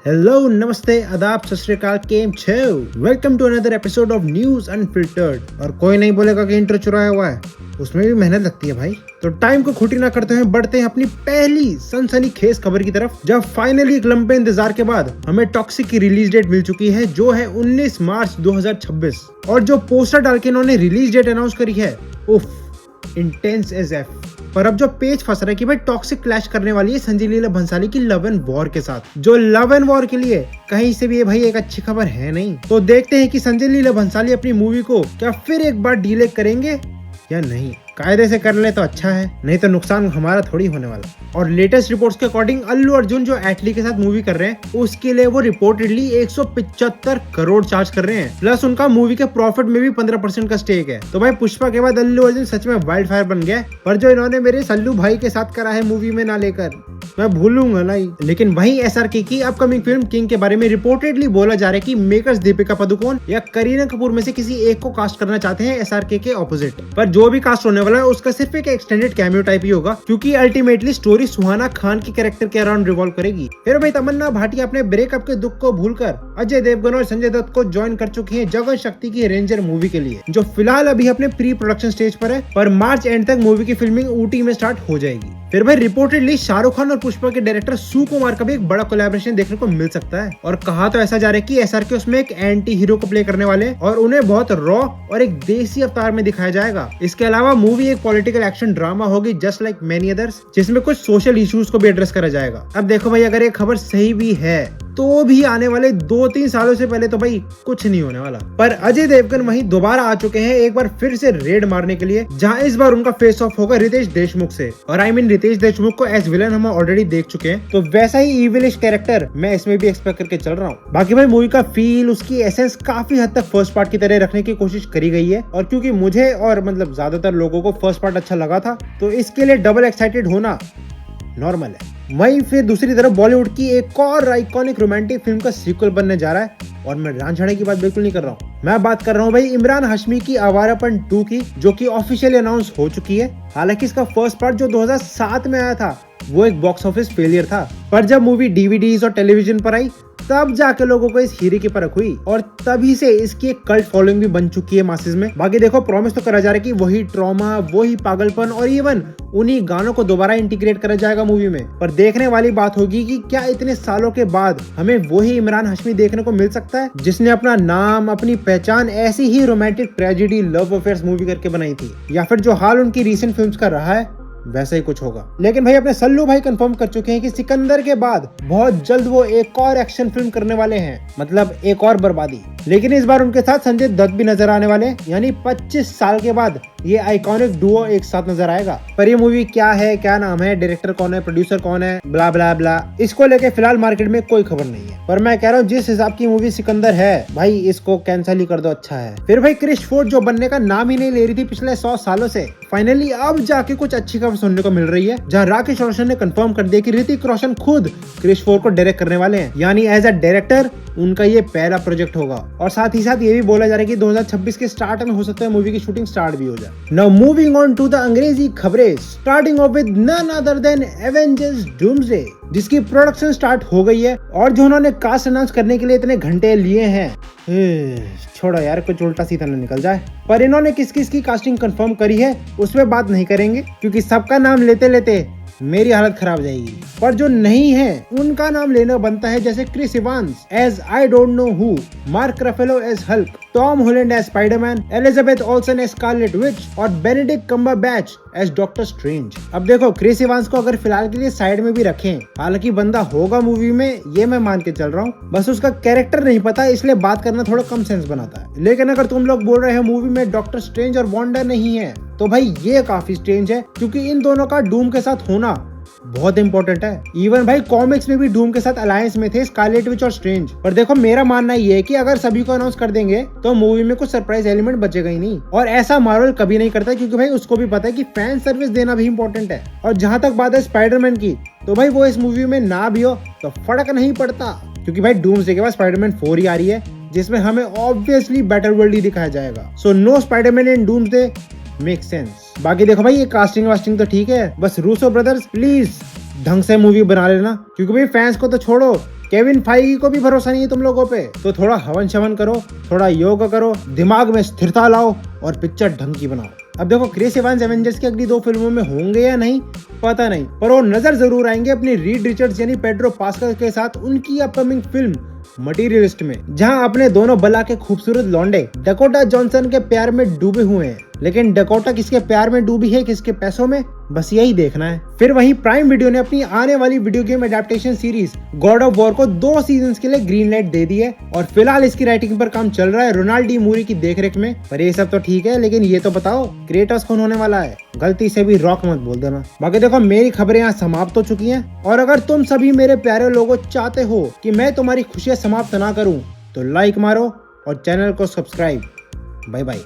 Hello नमस्ते आदाब सत श्री अकाल केम छो welcome to another episode of news unfiltered. और कोई नहीं बोलेगा कि इंट्रो चुराया हुआ है, उसमें भी मेहनत लगती है भाई। तो टाइम को खोटी ना करते हुए बढ़ते हैं अपनी पहली सनसनीखेज खबर की तरफ, जब फाइनली एक लंबे इंतजार के बाद हमें टॉक्सिक की रिलीज डेट मिल चुकी है, जो है 19 मार्च 2026। और जो पोस्टर डाल के इन्होंने रिलीज डेट अनाउंस करी है, उफ इंटेंस एज एफ। पर अब जो पेज फंस रहा है कि भाई टॉक्सिक क्लैश करने वाली है संजय लीला भंसाली की लव एंड वॉर के साथ, जो लव एंड वॉर के लिए कहीं से भी ये भाई एक अच्छी खबर है नहीं। तो देखते हैं कि संजय लीला भंसाली अपनी मूवी को क्या फिर एक बार डिले करेंगे या नहीं। कायदे से कर ले तो अच्छा है, नहीं तो नुकसान हमारा थोड़ी होने वाला। और लेटेस्ट रिपोर्ट्स के अकॉर्डिंग अल्लू अर्जुन जो एटली के साथ मूवी कर रहे हैं, उसके लिए वो रिपोर्टेडली 175 करोड़ चार्ज कर रहे हैं, प्लस उनका मूवी के प्रॉफिट में भी 15% का स्टेक है। तो भाई पुष्पा के बाद अल्लू अर्जुन सच में वाइल्ड फायर बन गया। पर जो इन्होंने मेरे सल्लू भाई के साथ करा है मूवी में ना लेकर, मैं भूलूंगा नहीं। लेकिन वहीं एसआरके की अपकमिंग फिल्म किंग के बारे में रिपोर्टेडली बोला जा रहा है कि मेकर्स दीपिका पादुकोण या करीना कपूर में से किसी एक को कास्ट करना चाहते हैं एसआरके के ऑपोजिट। पर जो भी कास्ट होने वाला है उसका सिर्फ एक एक्सटेंडेड कैमियो टाइप ही होगा, क्योंकि अल्टीमेटली स्टोरी सुहाना खान के कैरेक्टर के अराउंड रिवॉल्व करेगी। फिर भाई तमन्ना भाटिया अपने ब्रेकअप के दुख को भूलकर अजय देवगन और संजय दत्त को ज्वाइन कर चुकी हैं जगत शक्ति की रेंजर मूवी के लिए, जो फिलहाल अभी अपने प्री प्रोडक्शन स्टेज पर है, पर मार्च एंड तक मूवी की फिल्मिंग ऊटी में स्टार्ट हो जाएगी। फिर भाई रिपोर्टेडली शाहरुख खान और पुष्पा के डायरेक्टर सुकुमार का भी एक बड़ा कोलैबोरेशन देखने को मिल सकता है। और कहा तो ऐसा जा रहा है कि एसआरके उसमें एक एंटी हीरो को प्ले करने वाले हैं और उन्हें बहुत रॉ और एक देसी अवतार में दिखाया जाएगा। इसके अलावा मूवी एक पॉलिटिकल एक्शन ड्रामा होगी जस्ट लाइक मेनी अदर्स, जिसमें कुछ सोशल इश्यूज को भी एड्रेस करा जाएगा। अब देखो भाई, अगर ये खबर सही भी है तो भी आने वाले 2-3 सालों से पहले तो भाई कुछ नहीं होने वाला। पर अजय देवगन वहीं दोबारा आ चुके हैं एक बार फिर से रेड मारने के लिए, जहां इस बार उनका फेस ऑफ होगा रितेश देशमुख से। और आई मीन रितेश देशमुख को एज विलन हम ऑलरेडी देख चुके हैं, तो वैसा ही इविलिश कैरेक्टर मैं इसमें भी एक्सपेक्ट करके चल रहा हूँ। बाकी भाई मूवी का फील, उसकी एसेंस काफी हद तक फर्स्ट पार्ट की तरह रखने की कोशिश करी गई है। और क्योंकि मुझे और मतलब ज्यादातर लोगों को फर्स्ट पार्ट अच्छा लगा था, तो इसके लिए डबल एक्साइटेड होना नॉर्मल है। वहीं फिर दूसरी तरफ बॉलीवुड की एक और आइकॉनिक रोमांटिक फिल्म का सीक्वल बनने जा रहा है, और मैं रांझाड़े की बात बिल्कुल नहीं कर रहा हूँ। मैं बात कर रहा हूँ भाई इमरान हाशमी की आवारापन 2 की, जो कि ऑफिशियली अनाउंस हो चुकी है। हालांकि इसका फर्स्ट पार्ट जो 2007 में आया था वो एक बॉक्स ऑफिस फेलियर था, पर जब मूवी डीवीडीज और टेलीविजन पर आई तब जाके लोगों को इस हीरे की परख हुई, और तभी से इसकी एक कल्ट फॉलोइंग भी बन चुकी है मासेस में। बाकी देखो, प्रॉमिस तो करा जा रहा है कि वही ट्रॉमा, वही पागलपन और इवन उन्हीं गानों को दोबारा इंटीग्रेट करा जाएगा मूवी में। पर देखने वाली बात होगी कि क्या इतने सालों के बाद हमें वही इमरान हाशमी देखने को मिल सकता है जिसने अपना नाम, अपनी पहचान ऐसी ही romantic tragedy love affairs movie करके बनाई थी, या फिर जो हाल उनकी रीसेंट फिल्म्स का रहा है वैसा ही कुछ होगा। लेकिन भाई अपने सल्लू भाई कंफर्म कर चुके हैं कि सिकंदर के बाद बहुत जल्द वो एक और एक्शन फिल्म करने वाले हैं, मतलब एक और बर्बादी। लेकिन इस बार उनके साथ संजय दत्त भी नजर आने वाले, यानी 25 साल के बाद ये आइकॉनिक डुओ एक साथ नजर आएगा। पर ये मूवी क्या है, क्या नाम है, डायरेक्टर कौन है, प्रोड्यूसर कौन है, ब्ला ब्ला ब्ला, इसको लेके फिलहाल मार्केट में कोई खबर नहीं है। पर मैं कह रहा हूँ जिस हिसाब की मूवी सिकंदर है भाई, इसको कैंसिल ही कर दो, अच्छा है। फिर भाई क्रिश फोर्ड जो बनने का नाम ही नहीं ले रही थी पिछले 100 सालों से, फाइनली अब जाके कुछ अच्छी खबर सुनने को मिल रही है, जहाँ राकेश रोशन ने कंफर्म कर दिया कि ऋतिक रोशन खुद क्रिश फोर्ड को डायरेक्ट करने वाले हैं, यानी एज अ डायरेक्टर उनका ये पहला प्रोजेक्ट होगा। और साथ ही साथ ये भी बोला जा रहा है कि 2026 के स्टार्ट में हो सकता है मूवी की शूटिंग स्टार्ट भी हो जाए। Now moving on to the अंग्रेजी खबरें, starting off with none other than Avengers Doomsday, जिसकी प्रोडक्शन स्टार्ट हो गई है। और जो उन्होंने कास्ट अनाउंस करने के लिए इतने घंटे लिए हैं, छोड़ो यार, कुछ उल्टा सीधा न निकल जाए। पर इन्होंने किस किस की कास्टिंग कंफर्म करी है उसमें बात नहीं करेंगे, क्योंकि सबका नाम लेते लेते मेरी हालत खराब जाएगी। पर जो नहीं है उनका नाम लेना बनता है, जैसे Chris Evans as I don't know who, Mark Ruffalo as Hulk, Tom Holland as Spiderman, Elizabeth Olsen as Scarlet Witch और Benedict Cumberbatch as Doctor Strange. अब देखो, क्रिस इवांस को अगर फिलहाल के लिए साइड में भी रखें, हालांकि बंदा होगा मूवी में, ये मैं मान के चल रहा हूँ, बस उसका कैरेक्टर नहीं पता, इसलिए बात करना थोड़ा कम सेंस बनाता है। लेकिन अगर तुम लोग बोल रहे हो मूवी में डॉक्टर स्ट्रेंज और वांडा नहीं है, तो भाई ये काफी स्ट्रेंज है, क्योंकि इन दोनों का डूम के साथ होना बहुत इंपॉर्टेंट है। इवन भाई कॉमिक्स में भी डूम के साथ अलायंस में थे स्कारलेट विच और स्ट्रेंज। पर देखो, मेरा मानना ये है कि अगर सभी को अनाउंस कर देंगे तो मूवी में कुछ सरप्राइज एलिमेंट बचेगा ही नहीं। और ऐसा मार्वल कभी नहीं करता, क्योंकि भाई उसको भी पता है कि फैन सर्विस देना भी इंपॉर्टेंट है। और जहां तक बात है स्पाइडरमैन की, तो भाई वो इस मूवी में ना भी हो तो फर्क नहीं पड़ता, क्योंकि भाई डूम्सडे के बाद स्पाइडरमैन 4 ही आ रही है, जिसमें हमें ऑब्वियसली बेटर वर्ल्ड ही दिखाया जाएगा। सो नो स्पाइडरमैन इन डूम्सडे मेक सेंस। बाकी देखो भाई, ये कास्टिंग वास्टिंग तो ठीक है, बस रूसो ब्रदर्स प्लीज ढंग से मूवी बना लेना, क्योंकि भाई फैंस को तो छोड़ो, केविन फाइगी को भी भरोसा नहीं है तुम लोगों पे, तो थोड़ा हवन शवन करो, थोड़ा योगा करो, दिमाग में स्थिरता लाओ और पिक्चर ढंग की बनाओ। अब देखो क्रिस इवांस एवेंजर्स की अगली 2 फिल्मों में होंगे या नहीं पता नहीं, पर वो नजर जरूर आएंगे अपनी रीड रिचर्ड्स यानी पेड्रो पास्कल के साथ उनकी अपकमिंग फिल्म मटीरियलिस्ट में, जहां अपने दोनों बला के खूबसूरत लौंडे डकोटा जॉनसन के प्यार में डूबे हुए हैं। लेकिन डकोटा किसके प्यार में डूबी है, किसके पैसों में, बस यही देखना है। फिर वहीं प्राइम वीडियो ने अपनी आने वाली video game adaptation series God of war को 2 सीजन्स के लिए ग्रीन लाइट दे दी है और फिलहाल इसकी राइटिंग पर काम चल रहा है रोनाल्ड डी मूरी की देखरेख में। पर ये सब तो ठीक है, लेकिन ये तो बताओ क्रेटोस कौन होने वाला है? गलती से भी रॉक मत बोल देना। बाकी देखो मेरी खबरें यहाँ समाप्त हो चुकी हैं और अगर तुम सभी मेरे प्यारे लोगों चाहते हो कि मैं तुम्हारी खुशियां समाप्त ना करूं तो लाइक मारो और चैनल को सब्सक्राइब। Bye bye.